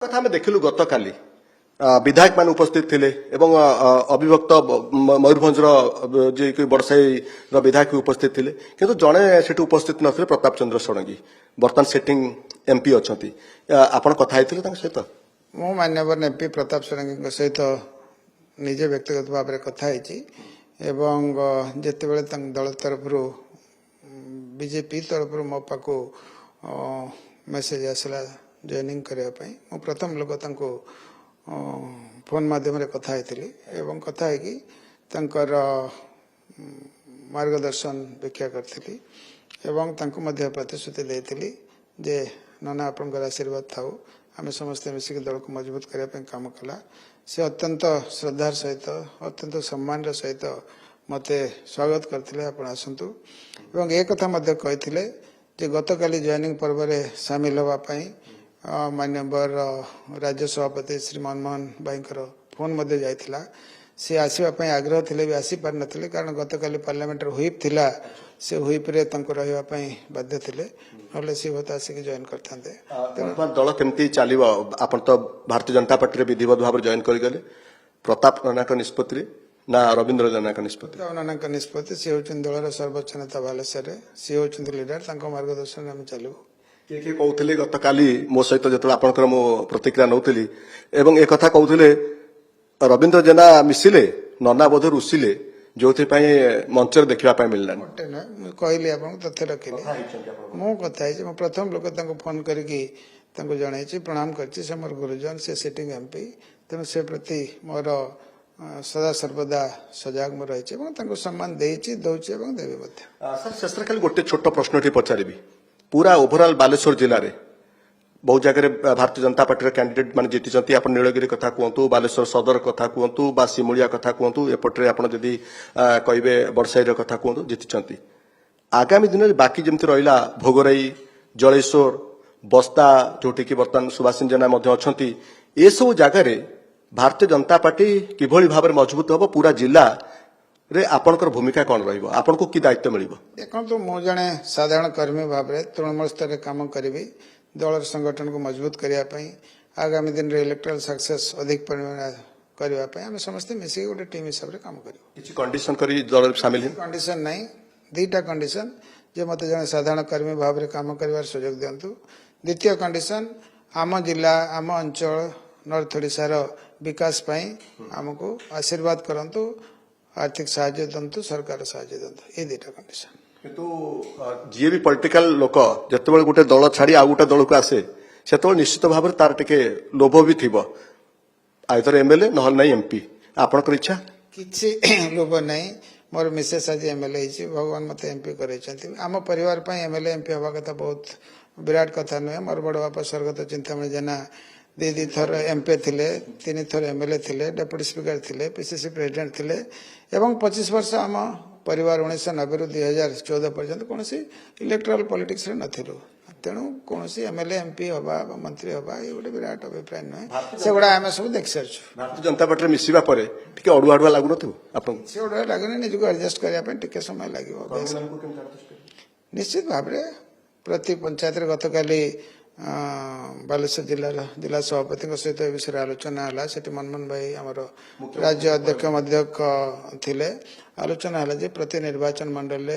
କଥା ଆମେ ଦେଖିଲୁ ଗତକାଲି विधायक मान उपस्थित थिले एवं अविभक्त मयूरभंजर जे कि बड़साई विधायक उपस्थित थिले किंतु जड़े से उपस्थित नथिले प्रताप चंद्र षडंगी बर्तमान सेटिंग एमपी अच्छी आपण कथा होइथिले तांक सहित मु मान्यवर एमपी प्रताप षडंगी सहित निजे व्यक्तिगत भाव में कथा एवं जिते दल तरफ बीजेपी तरफ मो पाक मेसेज आसला जॉइनिंग करने मु प्रथम लोक फोन माध्यम कथा एवं कथा मार्गदर्शन व्याख्या करी एवं प्रतिश्रुति देती जे नना आपंकर आशीर्वाद थाऊ आम समस्ते मिसिक दल को मजबूत करने काम कला से अत्यंत श्रद्धार सहित अत्यंत सम्मान सहित मते स्वागत करते आप आसतु एवं एक कथा कही गतकाली जॉइनिंग पर्व में सामिल होगापाई मान्यवर राज्य सभापति श्री मनमोहन भाई फोन जाइथिला सी आसवाई आग्रह थे भी आसी पार नथिले कारण गतकाली पार्लियामेंट व्हिप थिला से व्हिप रे तंको रहिबा पई बाध्य थिले नले सी होता आसिक जॉइन करथांते दल केमती चलिबो आपण तो भारतीय जनता पार्टी रे विधिवत भाव जॉइन करि गले प्रताप नानाक निष्पत्ति ना रविंद्र नानाक निष्पत्ति नानाक निष्पत्ति सी होचन दलर सर्वोच्च नेता बालेश्वर सी होचन लीडर तंको मार्गदर्शन में चलिबो किए कहते गतकाली मो सहित जो आपंकर मो प्रतिक्रिया नौली एवं एक कथा कहते रविंद्र जेना मिसिले नना बोध रुसिले जो मंच देखा मिलना कहली आप तथ्य रखिले मु कथा प्रथम लोक फोन करके जन प्रणाम कर मोर गुरुजन से सिटिंग एमपी तेणु से प्रति मोर सदा सर्वदा सजग में रही सम्मान देवी देवी सर शेष खाली गोटे छोट प्रश्न पचारि पूरा ओभरऑल बालेश्वर जिले में बहुत जगह भारतीय जनता पार्टी कैंडिडेट मान जीति आप नीलगिरी कथा कहतु बालेश्वर सदर कथा कहतु बा सिमुलिया कथा कहतु एपटे आप जदि कहे बड़साई कथा कहतु जीति आगामी दिन में बाकी जमी रहा भोगराई जलेश्वर बस्ता जोटि की बर्तमान सुभाष जेना अच्छा ये सब जगार भारतीय जनता पार्टी किभली भाव में मजबूत हम पूरा जिला रे आपनकर भूमिका कौन रही आपन को की दायित्व मिल देखो मु जड़े साधारण कर्मी भाव में तृणमूल स्तर में कम करी दल संगठन को मजबूत करने आगामी दिन रे इलेक्ट्राल सक्सेस अधिक परिमाण करने आम समस्त मिसिक गोटे टीम हिसाब से कम कर कंडीशन करी दल शामिल कंडीशन नहीं दुईटा कंडीशन जे मत जड़े साधारण कर्मी भाव में कम कर सुजोग दिंतु द्वितीय कंडीशन आम जिला आम अंचल नॉर्थ ओडिशार विकास आमको आशीर्वाद करंतु आर्थिक साहाय्य दंतु सरकार साहाय्य दंतु ये दुईटा कंडीशन किंतु जी भी पॉलिटिकल लोक जिते गोटे दल छाड़ी आ गोटे दल को आसे से निश्चित भाव में तार टिके लोभ भी थी आइदर एमएलए ना नहीं एमपी आपनकर इच्छा किसी लोभ नहीं मोर मिसेस आज एमएलए भगवान मत एमपी कर आम परिवार एमएलए एमपी हवा कथा बहुत विराट कथा नुहे मोर बड़ बापा स्वर्गत चिंतामणि जेना दी थर एमपी थे 3 थर एमएलए थे डेप्यूटी स्पीकर थे पीसीसी प्रेसिडेंट थे एवं 25 वर्ष आम परिवार 1990 रु 2014 पर्यंत कौन इलेक्ट्राल पॉलिटिक्स रे नथिलु तेणु कौन एमएलए एमपी हवा मंत्री हवा ये गोटे विराट अभिप्राय नुहे से गुड़ा आम सब देख सारी भारतीय जनता पार्टी मिसवा अड़ुआ अड़ुआ लगुन से अड़ुआ लगुनि निजको एडजस्ट करने समय लगे निश्चित भाव में प्रति पंचायत गतकाली बालेश्वर जिला सभापति सहित विषय आलोचना है मनमोहन भाई आमर राज्य अध्यक्ष थिले आलोचना है प्रति निर्वाचन मंडल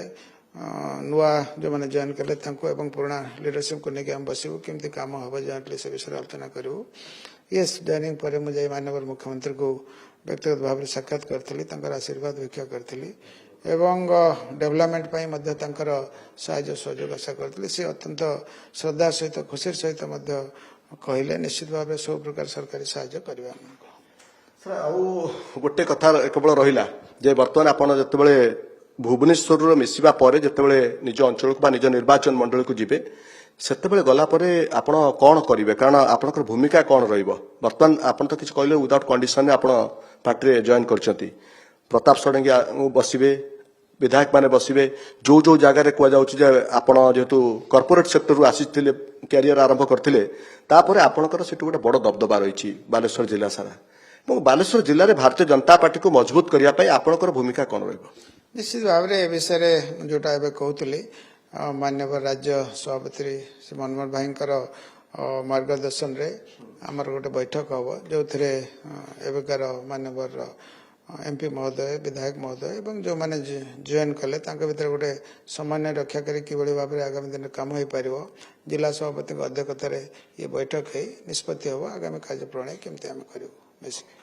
नुआ जो मैंने जॉइन कले पुराना लीडरशिप को लेकिन हम बसबू केमती काम हम जॉइंटली से विषय आलोचना करूँ ये जॉइनिंग पर मुझे माननीय मुख्यमंत्री को व्यक्तिगत भाव में साक्षात करी आशीर्वाद व्याख्या करी एवं डेवलपमेंट साहाय्य सहयोग आशा करते सी अत्यंत श्रद्धा सहित खुशी सहित कहले निश्चित भाव सब प्रकार सरकारी साहाय्य करवा सर गोटे कथा केवल रहा जे बर्तमान आपड़ जिते भुवनेश्वर मिसवा पर जिते निज अंचल को निज निर्वाचन मंडल को जीवे से गलापर आपण कौन करेंगे कारण आपंकर भूमिका कौन बर्तमान आप तो किसी कहले विदाउट कंडीशन आप पार्टी जॉइन कर प्रताप षडंगी बसवे विधायक माने बसवे जो जो जगार कहुँ जेहेतु कॉर्पोरेट सेक्टर रु आसी कैरियर आरंभ करते आपणकर से गोटे बड़ दबदबा रही बालेश्वर जिला सारा बालेश्वर जिले में भारतीय जनता पार्टी को मजबूत करने आपणकर भूमिका कौन निश्चित भाव में विषय जोटा कहते मान्यवर राज्य सभापति श्री मनमोहन भाई मार्गदर्शन रे आमर गोटे बैठक हम जो एवकार मानवर एमपी महोदय विधायक महोदय एवं जो मैंने जॉइन कले भितर गोटे समन्वय रक्षा करी किभली भाव में आगामी दिन काम हो पार जिला सभापति अध्यक्षतार ये बैठक निष्पत्ति हम आगामी कार्यप्रणाली केमती आम करूँ बेसिक